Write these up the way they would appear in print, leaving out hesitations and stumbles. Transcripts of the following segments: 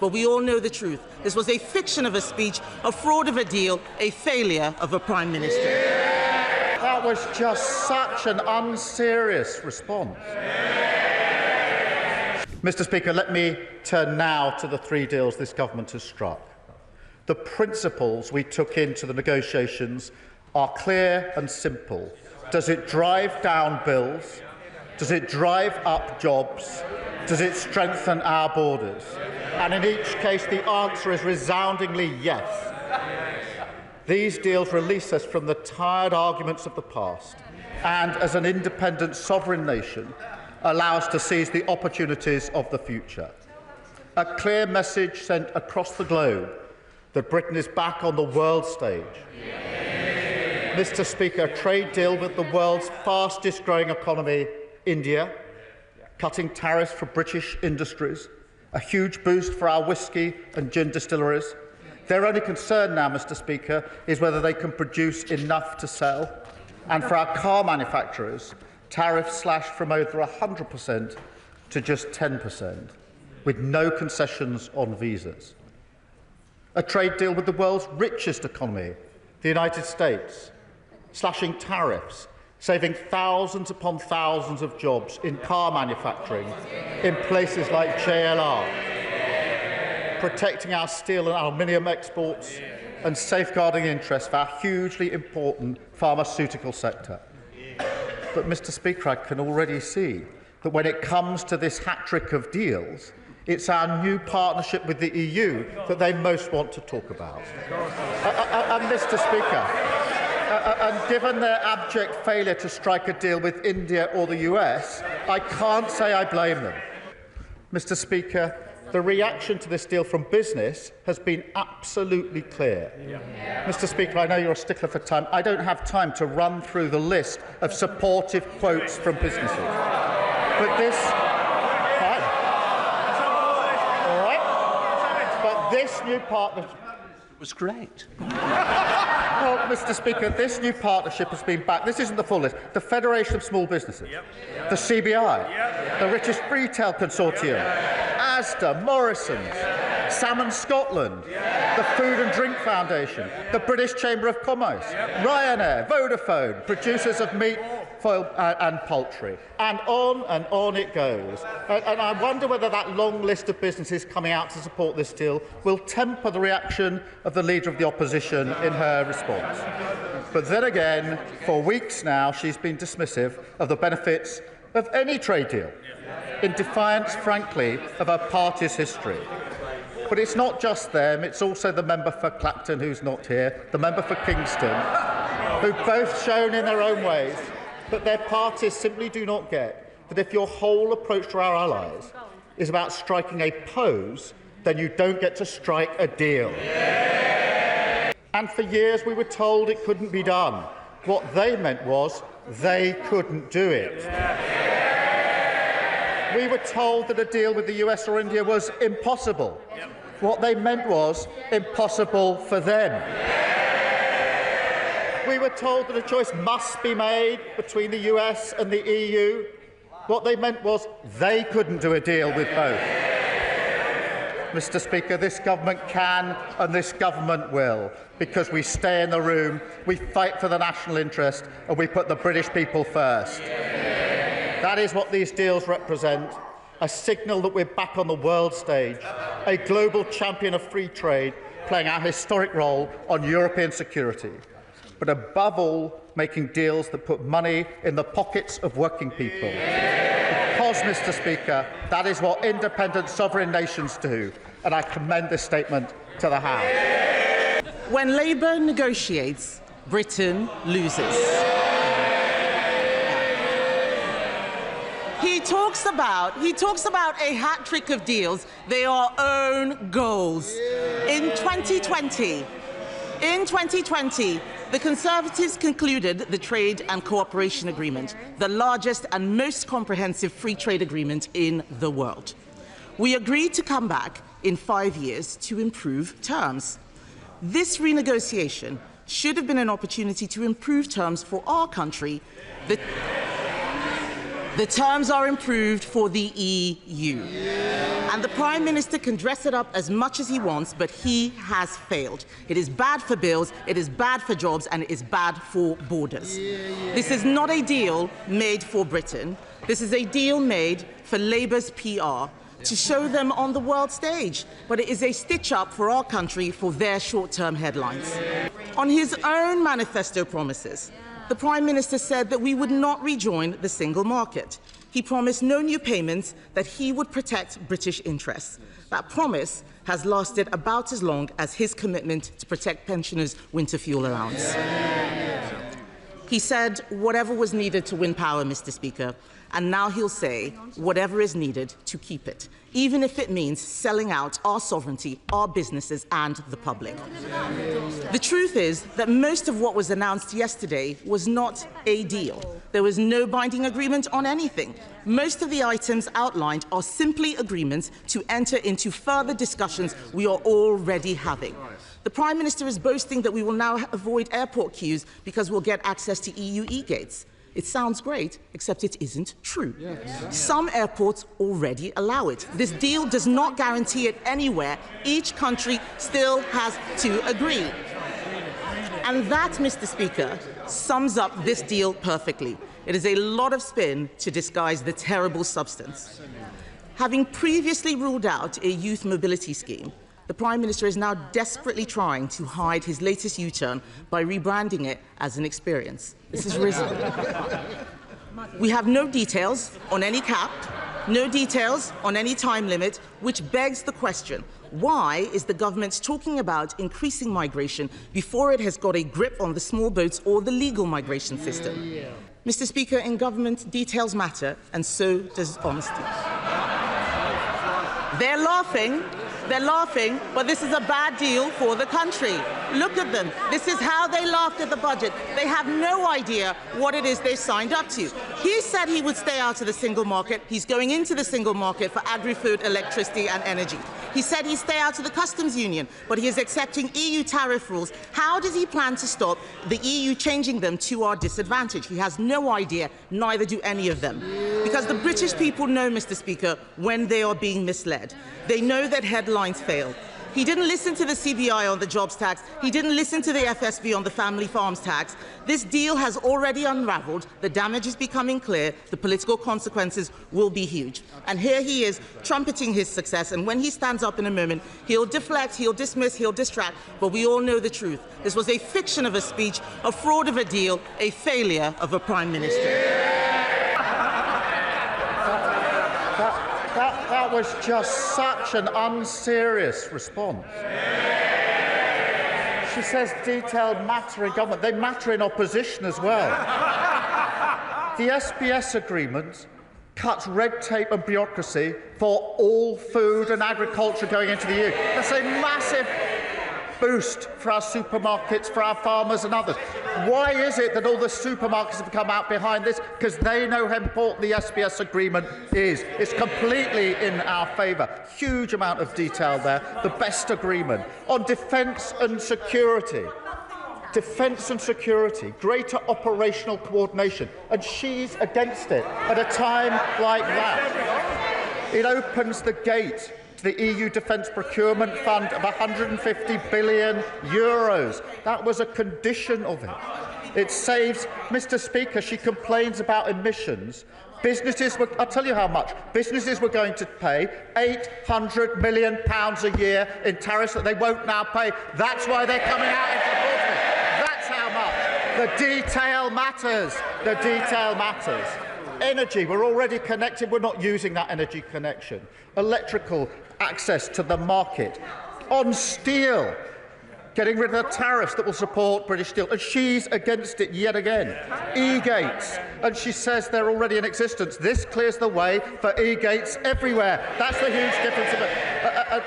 but we all know the truth. This was a fiction of a speech, a fraud of a deal, a failure of a Prime Minister. That was just such an unserious response. Mr. Speaker, let me turn now to the three deals this government has struck. The principles we took into the negotiations are clear and simple. Does it drive down bills? Does it drive up jobs? Does it strengthen our borders? And in each case, the answer is resoundingly yes. These deals release us from the tired arguments of the past and, as an independent sovereign nation, allow us to seize the opportunities of the future. A clear message sent across the globe that Britain is back on the world stage. Mr. Speaker, a trade deal with the world's fastest-growing economy, India, cutting tariffs for British industries, a huge boost for our whisky and gin distilleries. Their only concern now, Mr. Speaker, is whether they can produce enough to sell. And for our car manufacturers, tariffs slashed from over 100% to just 10%, with no concessions on visas. A trade deal with the world's richest economy, the United States, slashing tariffs, saving thousands upon thousands of jobs in car manufacturing in places like JLR, protecting our steel and aluminium exports and safeguarding interests of our hugely important pharmaceutical sector. But, Mr. Speaker, I can already see that when it comes to this hat-trick of deals, it's our new partnership with the EU that they most want to talk about. And, Mr. Speaker, and given their abject failure to strike a deal with India or the US, I can't say I blame them. Mr. Speaker, the reaction to this deal from business has been absolutely clear. Mr. Speaker, I know you're a stickler for time. I don't have time to run through the list of supportive quotes from businesses. But this... Fine. All right. But this new partnership... It was great. Well, Mr. Speaker, this new partnership has been backed. This isn't the full list. The Federation of Small Businesses, the CBI, the Richest Retail Consortium, Asda, Morrison's, Salmon Scotland, the Food and Drink Foundation, the British Chamber of Commerce, Ryanair, Vodafone, producers of meat, foil and poultry, and on it goes. And I wonder whether that long list of businesses coming out to support this deal will temper the reaction of the Leader of the Opposition in her response. But then again, for weeks now, she's been dismissive of the benefits of any trade deal, in defiance, frankly, of her party's history. But it's not just them, it's also the member for Clapton, who's not here, the member for Kingston, who've both shown in their own ways that their parties simply do not get that if your whole approach to our allies is about striking a pose, then you don't get to strike a deal. And for years we were told it couldn't be done. What they meant was they couldn't do it. We were told that a deal with the US or India was impossible. What they meant was impossible for them. We were told that a choice must be made between the US and the EU. What they meant was they couldn't do a deal with both. Mr. Speaker, this government can and this government will, because we stay in the room, we fight for the national interest and we put the British people first. That is what these deals represent, a signal that we're back on the world stage, a global champion of free trade playing our historic role on European security. But above all, making deals that put money in the pockets of working people. Because, Mr. Speaker, that is what independent sovereign nations do, and I commend this statement to the House. When Labour negotiates, Britain loses. He talks about a hat-trick of deals. They are own goals. In 2020, the Conservatives concluded the Trade and Cooperation Agreement, the largest and most comprehensive free trade agreement in the world. We agreed to come back in 5 years to improve terms. This renegotiation should have been an opportunity to improve terms for our country. The terms are improved for the EU. And the Prime Minister can dress it up as much as he wants, but he has failed. It is bad for bills, it is bad for jobs, and it is bad for borders. This is not a deal made for Britain. This is a deal made for Labour's PR to show them on the world stage, but it is a stitch-up for our country for their short-term headlines. On his own manifesto promises, the Prime Minister said that we would not rejoin the single market. He promised no new payments, that he would protect British interests. That promise has lasted about as long as his commitment to protect pensioners' winter fuel allowance. He said whatever was needed to win power, Mr. Speaker, and now he'll say whatever is needed to keep it, even if it means selling out our sovereignty, our businesses and the public. The truth is that most of what was announced yesterday was not a deal. There was no binding agreement on anything. Most of the items outlined are simply agreements to enter into further discussions we are already having. The Prime Minister is boasting that we will now avoid airport queues because we'll get access to EU e-gates. It sounds great, except it isn't true. Some airports already allow it. This deal does not guarantee it anywhere. Each country still has to agree. And that, Mr. Speaker, sums up this deal perfectly. It is a lot of spin to disguise the terrible substance. Having previously ruled out a youth mobility scheme, the Prime Minister is now desperately trying to hide his latest U-turn by rebranding it as an experience. This is risible. We have no details on any cap, no details on any time limit, which begs the question, why is the government talking about increasing migration before it has got a grip on the small boats or the legal migration system? Mr. Speaker, in government, details matter, and so does honesty. They're laughing, but this is a bad deal for the country. Look at them. This is how they laughed at the budget. They have no idea what it is they signed up to. He said he would stay out of the single market. He's going into the single market for agri-food, electricity and energy. He said he'd stay out of the customs union, but he is accepting EU tariff rules. How does he plan to stop the EU changing them to our disadvantage? He has no idea, neither do any of them. Because the British people know, Mr. Speaker, when they are being misled. They know that headlines fail. He didn't listen to the CBI on the jobs tax. He didn't listen to the FSB on the family farms tax. This deal has already unravelled. The damage is becoming clear. The political consequences will be huge. And here he is, trumpeting his success. And when he stands up in a moment, he'll deflect, he'll dismiss, he'll distract. But we all know the truth. This was a fiction of a speech, a fraud of a deal, a failure of a Prime Minister. That was just such an unserious response. She says detail matter in government. They matter in opposition as well. The SBS agreement cuts red tape and bureaucracy for all food and agriculture going into the EU. That's a massive boost for our supermarkets, for our farmers and others. Why is it that all the supermarkets have come out behind this? Because they know how important the SBS agreement is. It's completely in our favour. Huge amount of detail there. The best agreement. On defence and security. Defence and security. Greater operational coordination. And she's against it at a time like that. It opens the gate the EU Defence Procurement Fund of €150 billion. That was a condition of it. It saves, Mr. Speaker, she complains about emissions. I'll tell you how much. Businesses were going to pay £800 million a year in tariffs that they won't now pay. That's why they're coming out in support of it. That's how much. The detail matters. The detail matters. Energy, we're already connected. We're not using that energy connection. Electrical access to the market. On steel, getting rid of the tariffs that will support British steel. And she's against it yet again. E-gates. And she says they're already in existence. This clears the way for e-gates everywhere. That's the huge difference.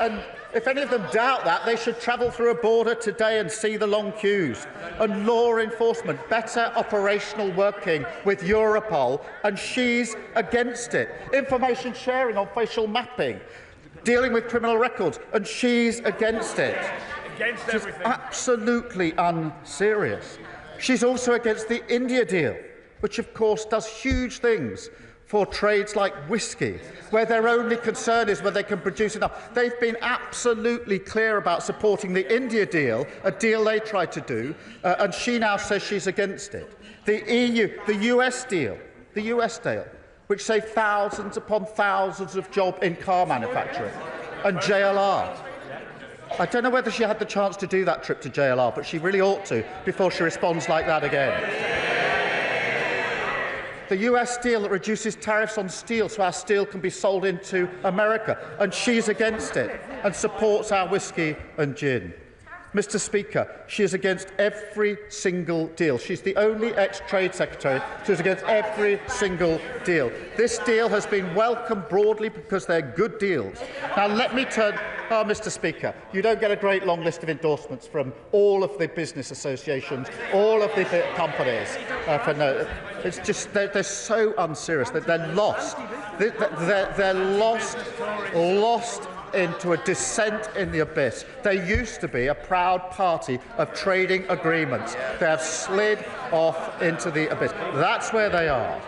And if any of them doubt that, they should travel through a border today and see the long queues. And law enforcement, better operational working with Europol, and she's against it. Information sharing on facial mapping, dealing with criminal records, and she's against it. Against everything. She's absolutely unserious. She's also against the India deal, which of course does huge things for trades like whisky, where their only concern is whether they can produce enough. They've been absolutely clear about supporting the India deal, a deal they tried to do, and she now says she's against it. The US deal, which saved thousands upon thousands of jobs in car manufacturing, and JLR. I don't know whether she had the chance to do that trip to JLR, but she really ought to before she responds like that again. The US deal that reduces tariffs on steel so our steel can be sold into America, and she's against it and supports our whisky and gin. Mr. Speaker, she is against every single deal. She's the only ex-Trade Secretary who's against every single deal. This deal has been welcomed broadly because they're good deals. Now, let me turn... Oh, Mr. Speaker, you don't get a great long list of endorsements from all of the business associations, all of the companies. It's just they're so unserious that they're lost. They're lost into a descent in the abyss. They used to be a proud party of trading agreements. They have slid off into the abyss. That's where they are.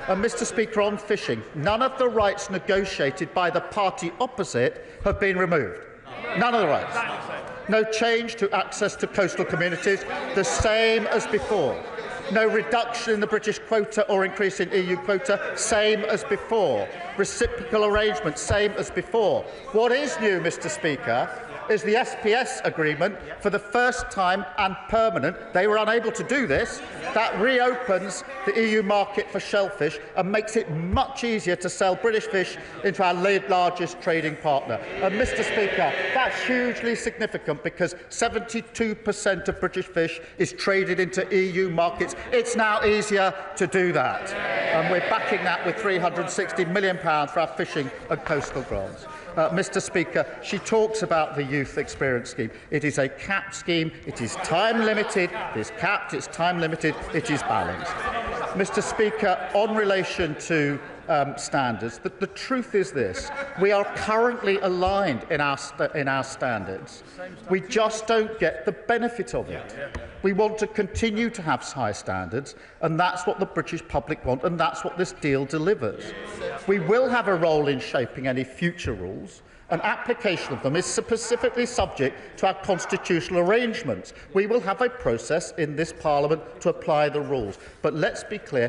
And Mr. Speaker, on fishing, none of the rights negotiated by the party opposite have been removed. None of the rights. No change to access to coastal communities, the same as before. No reduction in the British quota or increase in EU quota, same as before. Reciprocal arrangements, same as before. What is new, Mr. Speaker, is the SPS agreement for the first time and permanent. They were unable to do this. That reopens the EU market for shellfish and makes it much easier to sell British fish into our largest trading partner. And, Mr. Speaker, that's hugely significant because 72% of British fish is traded into EU markets. It's now easier to do that. And we're backing that with £360 million for our fishing and coastal grants. Mr. Speaker, she talks about the Youth Experience Scheme. It is a capped scheme. It is time-limited. It is capped. It's time-limited. It is balanced. Mr. Speaker, on relation to standards, the truth is this. We are currently aligned in our standards. We just don't get the benefit of it. We want to continue to have high standards, and that's what the British public want, and that's what this deal delivers. We will have a role in shaping any future rules, and application of them is specifically subject to our constitutional arrangements. We will have a process in this Parliament to apply the rules. But let's be clear,